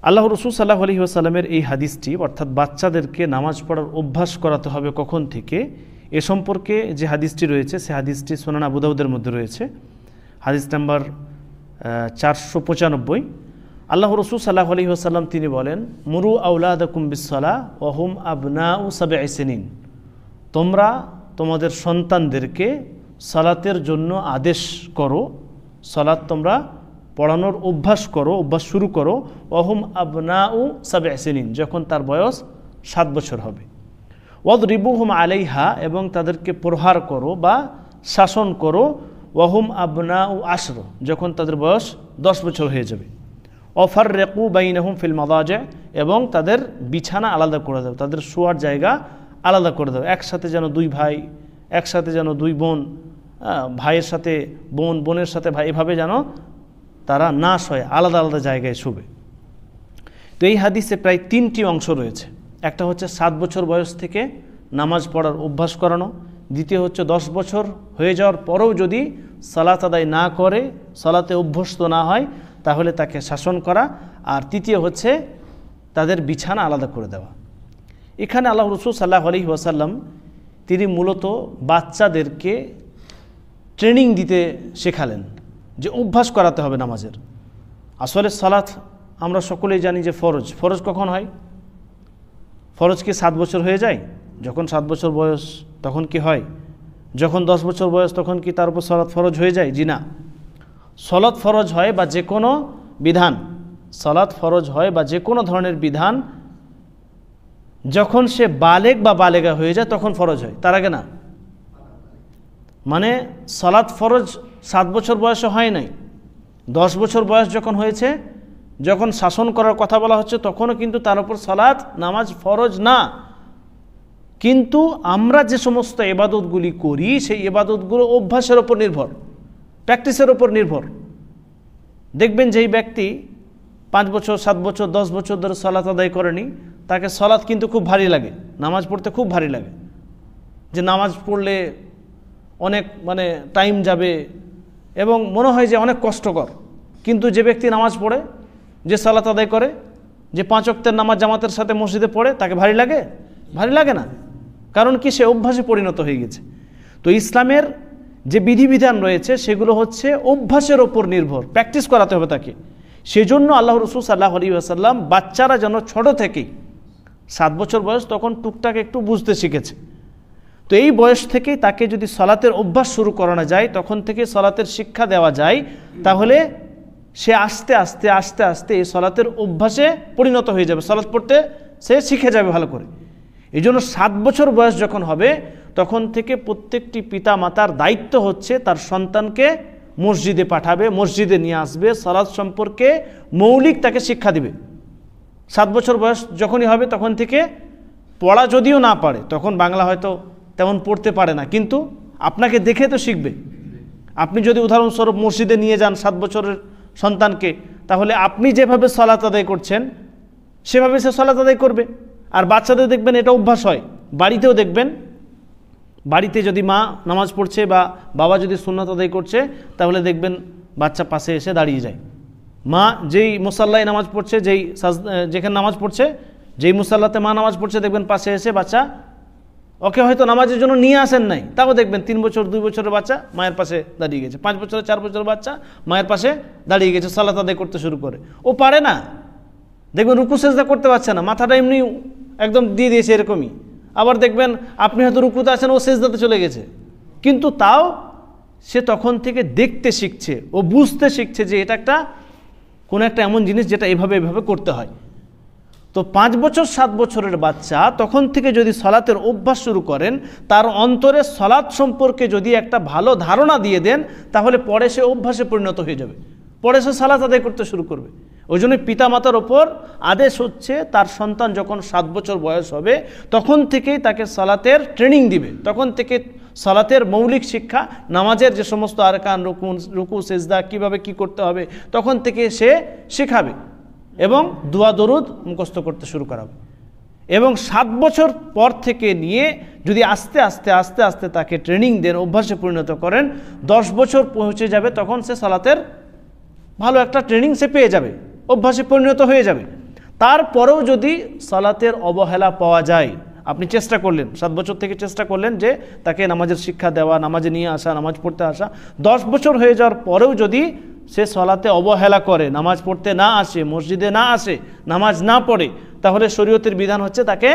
আল্লাহ রাসূল সাল্লাল্লাহু আলাইহি ওয়াসাল্লামের এই হাদিসটি অর্থাৎ বাচ্চাদেরকে নামাজ পড়ার অভ্যাস করাতে হবে কখন থেকে, এ সম্পর্কে যে হাদিসটি রয়েছে সে হাদিসটি সুনান আবু দাউদের মধ্যে রয়েছে, হাদিস নাম্বার 495। আল্লাহ রাসূল সাল্লাল্লাহু আলাইহি ওয়াসাল্লাম তিনি বলেন, মুরু আওলাদাকুম বিসসালাহ ওয়া হুম আবনাউ সাবঈ সিনিন, তোমরা তোমাদের সন্তানদেরকে সালাতের জন্য আদেশ করো, সালাত তোমরা পড়ানোর অভ্যাস করো, অভ্যাস শুরু করো, ওয়া হুম আবনাউ সাবঈ সিনিন, যখন তার বয়স 7 বছর হবে। ওয়াদরিবুহুম আলাইহা, এবং তাদেরকে প্রহার করো বা শাসন করো, ওয়া হুম আবনাউ আশর, যখন তাদের বয়স 10 বছর হয়ে যাবে। ওয়াফাররিকু বাইনাহুম ফিল মাদাজি, এবং তাদের বিছানা আলাদা করে দাও, তাদের শোয়ার জায়গা আলাদা করে দাও। একসাথে যেন 2 ভাই, একসাথে যেন 2 বোন, ভাইয়ের সাথে বোন, বোনের সাথে ভাই, এভাবে যেন তারা না শোয়, আলাদা আলাদা জায়গায় শোবে। তো এই হাদিসে প্রায় 3টি অংশ রয়েছে। একটা হচ্ছে 7 বছর বয়স থেকে নামাজ পড়ার অভ্যাস করানো, দ্বিতীয় হচ্ছে 10 বছর হয়ে যাওয়ার পরেও যদি সালাত আদায় না করে, সালাতে অভ্যস্ত না হয়, তাহলে তাকে শাসন করা, আর তৃতীয় হচ্ছে তাদের বিছানা আলাদা করে দেওয়া। এখানে আল্লাহ রাসূল সাল্লাল্লাহু আলাইহি ওয়াসাল্লাম তিনি মূলত বাচ্চাদেরকে ট্রেনিং দিতে শেখালেন, যে অভ্যাস করাতে হবে নামাজের। আসলে সালাত আমরা সকলেই জানি যে ফরজ। ফরজ কখন হয়? ফরজ কি 7 বছর হয়ে যায়? যখন 7 বছর বয়স তখন কি হয়? যখন 10 বছর বয়স তখন কি তার উপর সালাত ফরজ হয়ে যায়? জি না। সালাত ফরজ হয় বা যে কোনো বিধান, সালাত ফরজ হয় বা যে কোনো ধরনের বিধান যখন সে বালেগ বা বালেগা হয়ে যায় তখন ফরজ হয়, তার আগে না। মানে সালাত ফরজ 7 বছর বয়সে হয় নাই, 10 বছর বয়স যখন হয়েছে, যখন শাসন করার কথা বলা হচ্ছে, তখনও কিন্তু তার উপর সালাত নামাজ ফরজ না। কিন্তু আমরা যে সমস্ত ইবাদতগুলি করি সেই ইবাদতগুলো অভ্যাসের উপর নির্ভর, প্র্যাকটিসের উপর নির্ভর। দেখবেন যেই ব্যক্তি 5 বছর, 7 বছর, 10 বছর ধরে সালাত আদায় করেনি, তাকে সালাত কিন্তু খুব ভারী লাগে, নামাজ পড়তে খুব ভারী লাগে, যে নামাজ পড়লে অনেক টাইম যাবে এবং মনে হয় যে অনেক কষ্টকর। কিন্তু যে ব্যক্তি নামাজ পড়ে, যে সালাত আদায় করে, যে 5 ওয়াক্তের নামাজ জামাতের সাথে মসজিদে পড়ে, তাকে ভারী লাগে? ভারী লাগে না। কারণ কি? সে অভ্যাসে পরিণত হয়ে গেছে। তো ইসলামের যে বিধিবিধান রয়েছে সেগুলো হচ্ছে অভ্যাসের ওপর নির্ভর, প্র্যাকটিস করাতে হবে তাকে। সেজন্য আল্লাহ রাসূল সাল্লাল্লাহু আলাইহি ওয়াসাল্লাম বাচ্চারা যেন ছোট থেকেই, 7 বছর বয়স তখন টুকটাক একটু বুঝতে শিখেছে, তো এই বয়স থেকেই তাকে যদি সালাতের অভ্যাস শুরু করানো যায়, তখন থেকে সালাতের শিক্ষা দেওয়া যায়, তাহলে সে আস্তে আস্তে আস্তে আস্তে এই সালাতের অভ্যাসে পরিণত হয়ে যাবে, সালাত পড়তে সে শিখে যাবে ভালো করে। এই জন্য 7 বছর বয়স যখন হবে তখন থেকে প্রত্যেকটি পিতা মাতার দায়িত্ব হচ্ছে তার সন্তানকে মসজিদে পাঠাবে, মসজিদে নিয়ে আসবে, সালাত সম্পর্কে মৌলিক তাকে শিক্ষা দিবে। 7 বছর বয়স যখনই হবে তখন থেকে পড়া যদিও না পারে, তখন বাংলা হয়তো তেমন পড়তে পারে না, কিন্তু আপনাকে দেখে তো শিখবে। আপনি যদি উদাহরণস্বরূপ মসজিদে নিয়ে যান 7 বছরের সন্তানকে, তাহলে আপনি যেভাবে সালাত আদায় করছেন সেভাবে সে সালাত আদায় করবে। আর বাচ্চাদের দেখবেন এটা অভ্যাস হয়, বাড়িতেও দেখবেন, বাড়িতে যদি মা নামাজ পড়ছে বা বাবা যদি সুন্নাত আদায় করছে, তাহলে দেখবেন বাচ্চা পাশে এসে দাঁড়িয়ে যায়। মা যেই মুসাল্লায় নামাজ পড়ছে, যেখানে নামাজ পড়ছে, যেই মুসাল্লাতে মা নামাজ পড়ছে, দেখবেন পাশে এসে বাচ্চা, ওকে হয়তো নামাজের জন্য নিয়ে আসেন নাই, তাও দেখবেন 3 বছর 2 বছরের বাচ্চা মায়ের পাশে দাঁড়িয়ে গেছে, 5 বছর 4 বছরের বাচ্চা মায়ের পাশে দাঁড়িয়ে গেছে, সালাত আদায় করতে শুরু করে। ও পারে না, দেখবেন রুকু সেজদা করতে পারছে না, মাথাটা এমনি একদম দিয়ে দিয়েছে এরকমই। আবার দেখবেন আপনি হয়তো রুকুতে আছেন, ও সেজদাতে চলে গেছে, কিন্তু তাও সে তখন থেকে দেখতে শিখছে, ও বুঝতে শিখছে যে এটা কোনো একটা এমন জিনিস যেটা এভাবে করতে হয়। তো 5 বছর 7 বছরের বাচ্চা তখন থেকে যদি সালাতের অভ্যাস শুরু করেন, তার অন্তরে সালাত সম্পর্কে যদি একটা ভালো ধারণা দিয়ে দেন, তাহলে পরে সে অভ্যাসে পরিণত হয়ে যাবে, পরে সে সালাত আদায় করতে শুরু করবে। ওই জন্য পিতামাতার ওপর আদেশ হচ্ছে তার সন্তান যখন 7 বছর বয়স হবে তখন থেকেই তাকে সালাতের ট্রেনিং দিবে, তখন থেকে সালাতের মৌলিক শিক্ষা, নামাজের যে সমস্ত আরকান, রুকু সেজদা কিভাবে কি করতে হবে, তখন থেকে সে শেখাবে এবং দোয়া দরুদ মুখস্থ করতে শুরু করাবে। এবং 7 বছর পর থেকে নিয়ে যদি আস্তে আস্তে আস্তে আস্তে তাকে ট্রেনিং দেন, অভ্যাসে পরিণত করেন, 10 বছর পৌঁছে যাবে তখন সে সালাতের ভালো একটা ট্রেনিং সে পেয়ে যাবে, অভ্যাসে পরিণত হয়ে যাবে। তারপরেও যদি সালাতের অবহেলা পাওয়া যায়, আপনি চেষ্টা করলেন 7 বছর থেকে চেষ্টা করলেন যে তাকে নামাজের শিক্ষা দেওয়া, নামাজে নিয়ে আসা, নামাজ পড়তে আসা, 10 বছর হয়ে যাওয়ার পরেও যদি সে সালাতে অবহেলা করে, নামাজ পড়তে না আসে, মসজিদে না আসে, নামাজ না পড়ে, তাহলে শরীয়তের বিধান হচ্ছে তাকে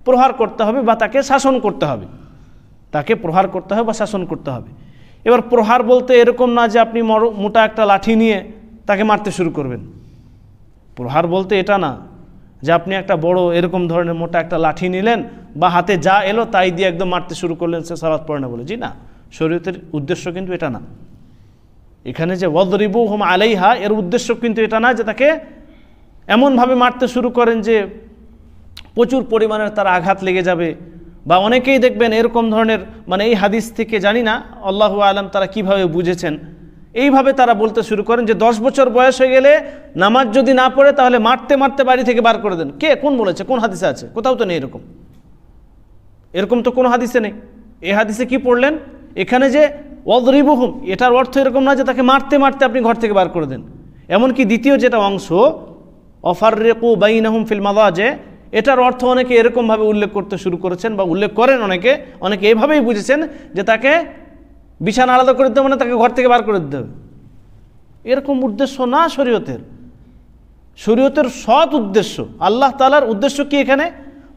প্রহার করতে হবে বা তাকে শাসন করতে হবে, তাকে প্রহার করতে হবে বা শাসন করতে হবে। এবার প্রহার বলতে এরকম না যে আপনি মোটা একটা লাঠি নিয়ে তাকে মারতে শুরু করবেন। প্রহার বলতে এটা না যে আপনি একটা বড় এরকম ধরনের মোটা একটা লাঠি নিলেন বা হাতে যা এলো তাই দিয়ে একদম মারতে শুরু করলেন, সে সালাত পড়ে না বলে। জি না, শরীয়তের উদ্দেশ্য কিন্তু এটা না। এখানে যে ওয়াদরিবুহুম আলাইহা, এর উদ্দেশ্য কিন্তু এটা না যে তাকে এমনভাবে মারতে শুরু করেন যে প্রচুর পরিমাণের তার আঘাত লেগে যাবে। বা অনেকেই দেখবেন এরকম ধরনের, মানে এই হাদিস থেকে জানি না আল্লাহু আলাম তারা কিভাবে বুঝেছেন, এইভাবে তারা বলতে শুরু করেন যে 10 বছর বয়স হয়ে গেলে নামাজ যদি না পড়ে তাহলে মারতে মারতে বাড়ি থেকে বার করে দেন। কে, কোন বলেছে, কোন হাদিসে আছে? কোথাও তো নেই এরকম, এরকম তো কোনো হাদিসে নেই। এই হাদিসে কি পড়লেন এখানে যে ওয়াদরিবুহুম, এটার অর্থ এরকম না যে তাকে মারতে মারতে আপনি ঘর থেকে বার করে দেন। এমনকি দ্বিতীয় যেটা অংশ অফাররিকু বাইনাহুম ফিল মাদাজি, এটার অর্থ অনেকে এরকমভাবে উল্লেখ করতে শুরু করেছেন বা উল্লেখ করেন, অনেকে এইভাবেই বুঝেছেন যে তাকে বিছানা আলাদা করে দিতে হবে, মানে তাকে ঘর থেকে বার করে দিতে হবে। এরকম উদ্দেশ্য না শরীয়তের। শরীয়তের সৎ উদ্দেশ্য, আল্লাহ তাআলার উদ্দেশ্য কি এখানে?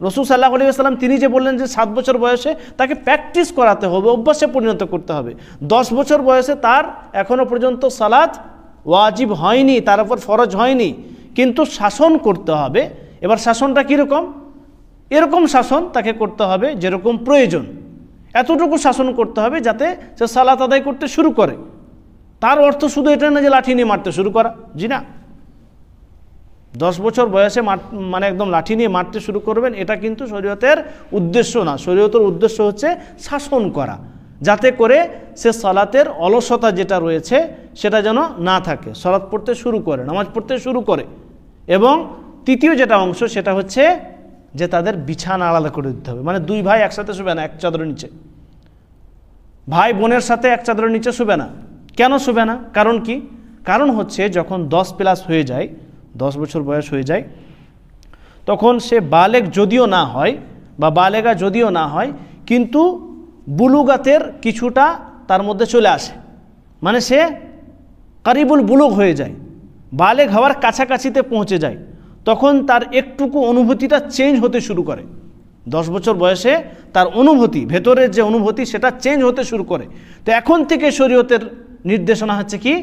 রাসূল সাল্লাল্লাহু আলাইহি ওয়াসাল্লাম তিনি যে বললেন যে 7 বছর বয়সে তাকে প্র্যাকটিস করাতে হবে, অভ্যাসে পরিণত করতে হবে। 10 বছর বয়সে তার এখনো পর্যন্ত সালাত ওয়াজিব হয়নি, তার উপর ফরজ হয়নি, কিন্তু শাসন করতে হবে। এবার শাসনটা কীরকম? এরকম শাসন তাকে করতে হবে যেরকম প্রয়োজন, এতটুকু শাসন করতে হবে যাতে সে সালাত আদায় করতে শুরু করে। তার অর্থ শুধু এটা না যে লাঠি নিয়ে মারতে শুরু করা, জি না। 10 বছর বয়সে মানে একদম লাঠি নিয়ে মারতে শুরু করবেন, এটা কিন্তু শরীয়তের উদ্দেশ্য না। শরীয়তের উদ্দেশ্য হচ্ছে শাসন করা, যাতে করে সে সালাতের অলসতা যেটা রয়েছে সেটা যেন না থাকে, সালাত পড়তে শুরু করে, নামাজ পড়তে শুরু করে। এবং তৃতীয় যেটা অংশ সেটা হচ্ছে যে তাদের বিছানা আলাদা করে দিতে হবে। মানে 2 ভাই একসাথে শুবে না এক চাদরের নিচে, ভাই বোনের সাথে এক চাদরের নিচে শুবে না। কেন শুবে না? কারণ কি? কারণ হচ্ছে যখন 10+ হয়ে যায়, 10 বছর বয়স হয়ে যায়, তখন সে বালেগ যদিও না হয় বা বালেগা যদিও না হয়, কিন্তু বুলুগাতের কিছুটা তার মধ্যে চলে আসে, মানে সে কারিবুল বুলুগ হয়ে যায়, বালেগ হওয়ার কাছাকাছিতে পৌঁছে যায়। তখন তার একটুকু অনুভূতিটা চেঞ্জ হতে শুরু করে। 10 বছর বয়সে তার অনুভূতি, ভেতরের যে অনুভূতি সেটা চেঞ্জ হতে শুরু করে। তো এখন থেকে শরীয়তের নির্দেশনা হচ্ছে কি,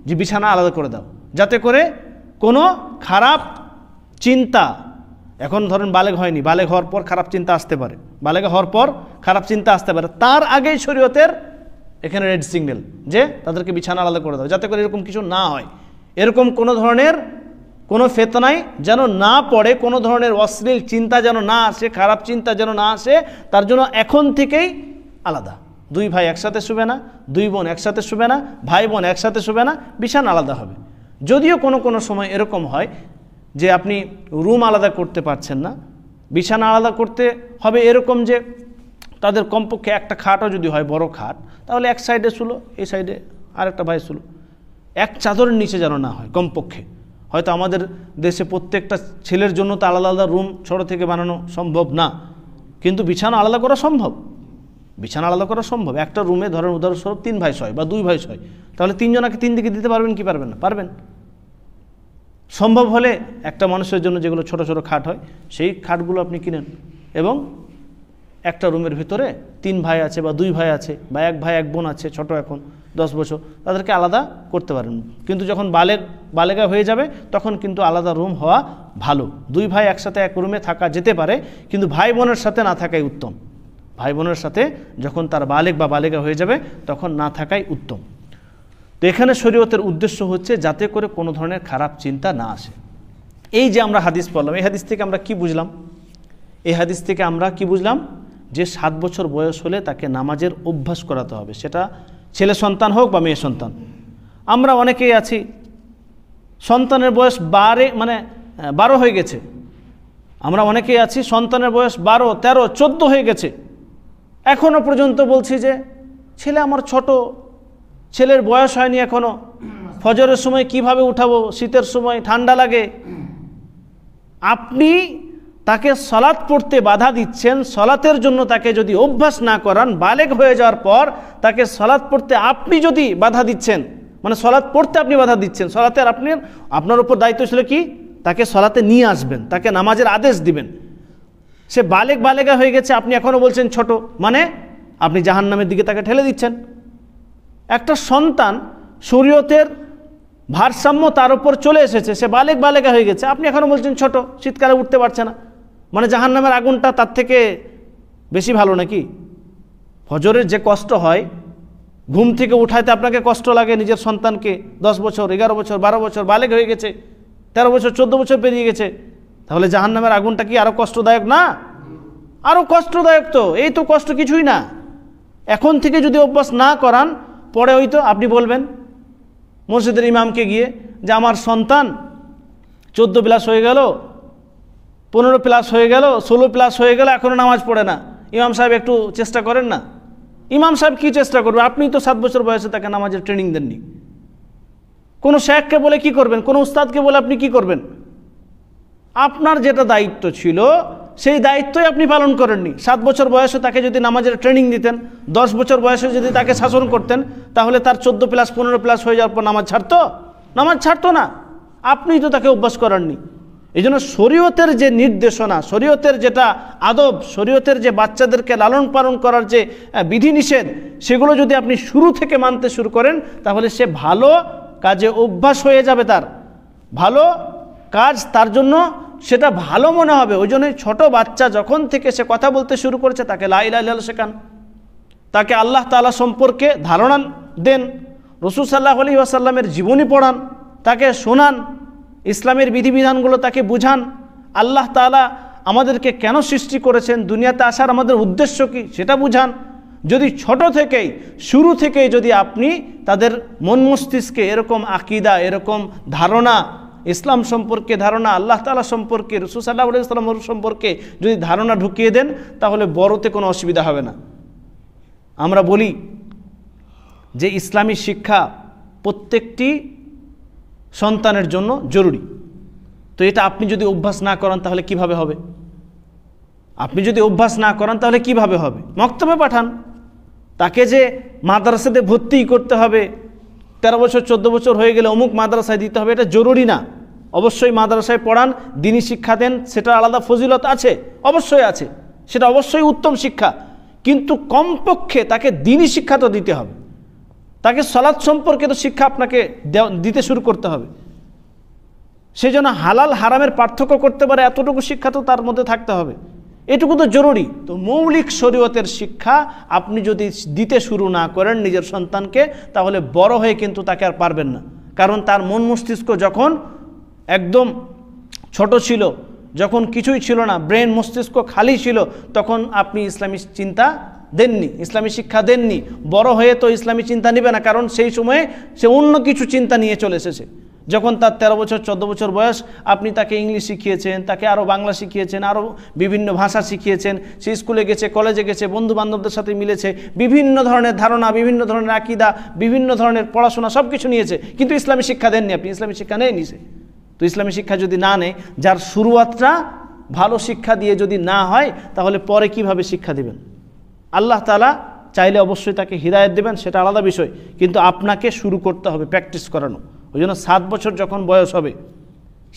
যে বিছানা আলাদা করে দাও, যাতে করে কোনো খারাপ চিন্তা, এখন ধরেন বালেগ হয়নি, বালেগ হওয়ার পর খারাপ চিন্তা আসতে পারে, বালেগ হওয়ার পর খারাপ চিন্তা আসতে পারে, তার আগেই শরীয়তের এখানে রেড সিগন্যাল যে তাদেরকে বিছানা আলাদা করে দাও, যাতে করে এরকম কিছু না হয়, এরকম কোনো ধরনের কোনো ফিতনায় যেন না পড়ে, কোনো ধরনের অশ্লীল চিন্তা যেন না আসে, খারাপ চিন্তা যেন না আসে, তার জন্য এখন থেকেই আলাদা। 2 ভাই একসাথে শুবে না, 2 বোন একসাথে শুবে না, ভাই বোন একসাথে শুবে না, বিছানা আলাদা হবে। যদিও কোনো সময় এরকম হয় যে আপনি রুম আলাদা করতে পারছেন না, বিছানা আলাদা করতে হবে, এরকম যে তাদের কমপক্ষে একটা খাটও যদি হয়, বড় খাট, তাহলে এক সাইডে শুলো, এই সাইডে আরেকটা ভাই শুলো, এক চাদরের নিচে যেন না হয় কমপক্ষে। হয়তো আমাদের দেশে প্রত্যেকটা ছেলের জন্য তো আলাদা আলাদা রুম ছোট থেকে বানানো সম্ভব না, কিন্তু বিছানা আলাদা করা সম্ভব, বিছানা আলাদা করা সম্ভব। একটা রুমে ধরেন উদাহরণস্বরূপ 3 ভাই শয় বা 2 ভাই শয়, তাহলে 3 জনাকে 3 দিকে দিতে পারবেন কি পারবেন না? পারবেন। সম্ভব হলে একটা মানুষের জন্য যেগুলো ছোট ছোট খাট হয় সেই খাটগুলো আপনি কিনেন, এবং একটা রুমের ভিতরে 3 ভাই আছে বা 2 ভাই আছে বা 1 ভাই 1 বোন আছে, ছোট এখন 10 বছর, তাদেরকে আলাদা করতে পারেন। কিন্তু যখন বালেগা হয়ে যাবে তখন কিন্তু আলাদা রুম হওয়া ভালো। 2 ভাই একসাথে এক রুমে থাকা যেতে পারে, কিন্তু ভাই বোনের সাথে না থাকাই উত্তম। ভাই বোনের সাথে যখন তার বালেগ বা বালেগা হয়ে যাবে তখন না থাকাই উত্তম। তো এখানে শরীয়তের উদ্দেশ্য হচ্ছে যাতে করে কোনো ধরনের খারাপ চিন্তা না আসে। এই যে আমরা হাদিস পড়লাম, এই হাদিস থেকে আমরা কি বুঝলাম? এই হাদিস থেকে আমরা কি বুঝলাম? যে 7 বছর বয়স হলে তাকে নামাজের অভ্যাস করাতে হবে, সেটা ছেলে সন্তান হোক বা মেয়ে সন্তান। আমরা অনেকেই আছি সন্তানের বয়স 12 হয়ে গেছে, আমরা অনেকেই আছি সন্তানের বয়স 12, 13, 14 হয়ে গেছে, এখনও পর্যন্ত বলছি যে ছেলে আমার ছোট, ছেলের বয়স হয়নি এখনও, ফজরের সময় কিভাবে উঠাবো, শীতের সময় ঠান্ডা লাগে, আপনি তাকে সলাৎ পড়তে বাধা দিচ্ছেন, সলাতের জন্য তাকে যদি অভ্যাস না করান, বালেগ হয়ে যাওয়ার পর তাকে সলাৎ পড়তে আপনি যদি বাধা দিচ্ছেন, মানে সলাৎ পড়তে আপনি বাধা দিচ্ছেন, সলাতের আপনার উপর দায়িত্ব ছিল কি, তাকে সলাতে নিয়ে আসবেন, তাকে নামাজের আদেশ দিবেন। সে বালেগা হয়ে গেছে, আপনি এখনও বলছেন ছোট, মানে আপনি জাহান্নামের দিকে তাকে ঠেলে দিচ্ছেন। একটা সন্তান শরীয়তের ভারসাম্য তার উপর চলে এসেছে, সে বালেগা হয়ে গেছে, আপনি এখনও বলছেন ছোট, শীতকালে উঠতে পারছে না, মানে জাহান্নামের আগুনটা তার থেকে বেশি ভালো নাকি? ফজরের যে কষ্ট হয়, ঘুম থেকে উঠাইতে আপনাকে কষ্ট লাগে নিজের সন্তানকে, 10 বছর 11 বছর 12 বছর বালেগ হয়ে গেছে, 13 বছর 14 বছর পেরিয়ে গেছে, তাহলে জাহান্নামের আগুনটা কি আরও কষ্টদায়ক না? আরও কষ্টদায়ক তো। এই তো কষ্ট কিছুই না। এখন থেকে যদি অভ্যাস না করান, পরে হয়তো আপনি বলবেন মসজিদের ইমামকে গিয়ে যে আমার সন্তান 14 প্লাস হয়ে গেল, 15 প্লাস হয়ে গেল, 16 প্লাস হয়ে গেল, এখনও নামাজ পড়ে না, ইমাম সাহেব একটু চেষ্টা করেন না। ইমাম সাহেব কি চেষ্টা করবে? আপনি তো 7 বছর বয়সে তাকে নামাজের ট্রেনিং দেননি। কোনো শেখকে বলে কি করবেন? কোনো উস্তাদকে বলে আপনি কি করবেন? আপনার যেটা দায়িত্ব ছিল সেই দায়িত্বই আপনি পালন করেননি। 7 বছর বয়সে তাকে যদি নামাজের ট্রেনিং দিতেন, 10 বছর বয়সে যদি তাকে শাসন করতেন, তাহলে তার 14 প্লাস 15 প্লাস হয়ে যাওয়ার পর নামাজ ছাড়তো না। আপনি তো তাকে অভ্যাস করাননি। এই জন্য শরীয়তের যে নির্দেশনা, শরীয়তের যেটা আদব, শরীয়তের যে বাচ্চাদেরকে লালন পালন করার যে বিধিনিষেধ, সেগুলো যদি আপনি শুরু থেকে মানতে শুরু করেন, তাহলে সে ভালো কাজে অভ্যাস হয়ে যাবে। তার ভালো কাজ তার জন্য সেটা ভালো মনে হবে। ওই জন্যই ছোট বাচ্চা যখন থেকে সে কথা বলতে শুরু করেছে, তাকে লা ইলাহা ইল্লাল্লাহ শেখান, তাকে আল্লাহ তাআলা সম্পর্কে ধারণা দেন, রাসূল সাল্লাল্লাহু আলাইহি ওয়াসাল্লামের জীবনী পড়ান, তাকে শোনান, ইসলামের বিধিবিধানগুলো তাকে বুঝান, আল্লাহ তাআলা আমাদেরকে কেন সৃষ্টি করেছেন, দুনিয়াতে আসার আমাদের উদ্দেশ্য কি সেটা বুঝান। যদি ছোট থেকেই শুরু থেকেই যদি আপনি তাদের মন মস্তিষ্কে এরকম আকীদা, এরকম ধারণা, ইসলাম সম্পর্কে ধারণা, আল্লাহ তাআলা সম্পর্কে, রাসূল সাল্লাল্লাহু আলাইহি ওয়াসাল্লাম সম্পর্কে যদি ধারণা ঢুকিয়ে দেন, তাহলে বড়তে কোনো অসুবিধা হবে না। আমরা বলি যে ইসলামী শিক্ষা প্রত্যেকটি সন্তানের জন্য জরুরি। তো এটা আপনি যদি অভ্যাস না করেন তাহলে কিভাবে হবে? আপনি যদি অভ্যাস না করেন তাহলে কিভাবে হবে? মক্তবে পাঠান, তাকে যে মাদ্রাসাতে ভর্তি করতে হবে, 13 বছর 14 বছর হয়ে গেলে অমুক মাদ্রাসায় দিতে হবে, এটা জরুরি না। অবশ্যই মাদ্রাসায় পড়ান, দ্বীনি শিক্ষা দেন, সেটা আলাদা ফজিলত আছে, অবশ্যই আছে, সেটা অবশ্যই উত্তম শিক্ষা। কিন্তু কমপক্ষে তাকে দ্বীনি শিক্ষা তো দিতে হবে, তাকে সালাত সম্পর্কে তো শিক্ষা আপনাকে দিতে শুরু করতে হবে। সেই জন্য হালাল হারামের পার্থক্য করতে পারে এতটুকু শিক্ষা তো তার মধ্যে থাকতে হবে, এটুকু তো জরুরি। তো মৌলিক শরীয়তের শিক্ষা আপনি যদি দিতে শুরু না করেন নিজের সন্তানকে, তাহলে বড় হয়ে কিন্তু তাকে আর পারবেন না। কারণ তার মন মস্তিষ্ক যখন একদম ছোট ছিল, যখন কিছুই ছিল না, ব্রেন মস্তিষ্ক খালি ছিল, তখন আপনি ইসলামী চিন্তা দেননি, ইসলামী শিক্ষা দেননি। বড় হয়ে তো ইসলামী চিন্তা নেবে না, কারণ সেই সময়ে সে অন্য কিছু চিন্তা নিয়ে চলে এসেছে। যখন তার 13 বছর 14 বছর বয়স, আপনি তাকে ইংলিশ শিখিয়েছেন, তাকে আরও বাংলা শিখিয়েছেন, আরও বিভিন্ন ভাষা শিখিয়েছেন, সে স্কুলে গেছে, কলেজে গেছে, বন্ধু বান্ধবদের সাথে মিলেছে, বিভিন্ন ধরনের ধারণা, বিভিন্ন ধরনের আকীদা, বিভিন্ন ধরনের পড়াশোনা সব কিছু নিয়েছে, কিন্তু ইসলামী শিক্ষা দেননি আপনি। ইসলামী শিক্ষা নেই নিছে। তো ইসলামী শিক্ষা যদি না নেয়, যার শুরুয়াতটা ভালো শিক্ষা দিয়ে যদি না হয়, তাহলে পরে কিভাবে শিক্ষা দিবেন? আল্লাহ তাআলা চাইলে অবশ্যই তাকে হিদায়াত দেবেন, সেটা আলাদা বিষয়, কিন্তু আপনাকে শুরু করতে হবে, প্র্যাকটিস করানো। ওই জন্য 7 বছর যখন বয়স হবে,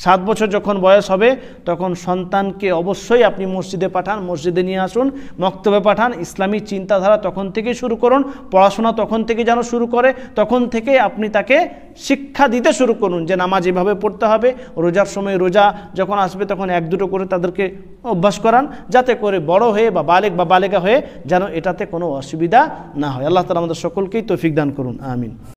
7 বছর যখন বয়স হবে, তখন সন্তানকে অবশ্যই আপনি মসজিদে পাঠান, মসজিদে নিয়ে আসুন, মক্তবে পাঠান, ইসলামী চিন্তাধারা তখন থেকেই শুরু করুন, পড়াশোনা তখন থেকে যেন শুরু করে, তখন থেকে আপনি তাকে শিক্ষা দিতে শুরু করুন যে নামাজ এভাবে পড়তে হবে, রোজার সময় রোজা যখন আসবে তখন 1-2 করে তাদেরকে অভ্যাস করান, যাতে করে বড় হয়ে বা বালেগ বা বালেগা হয়ে যেন এটাতে কোনো অসুবিধা না হয়। আল্লাহ তাআলা আমাদের সকলকেই তৌফিক দান করুন, আমিন।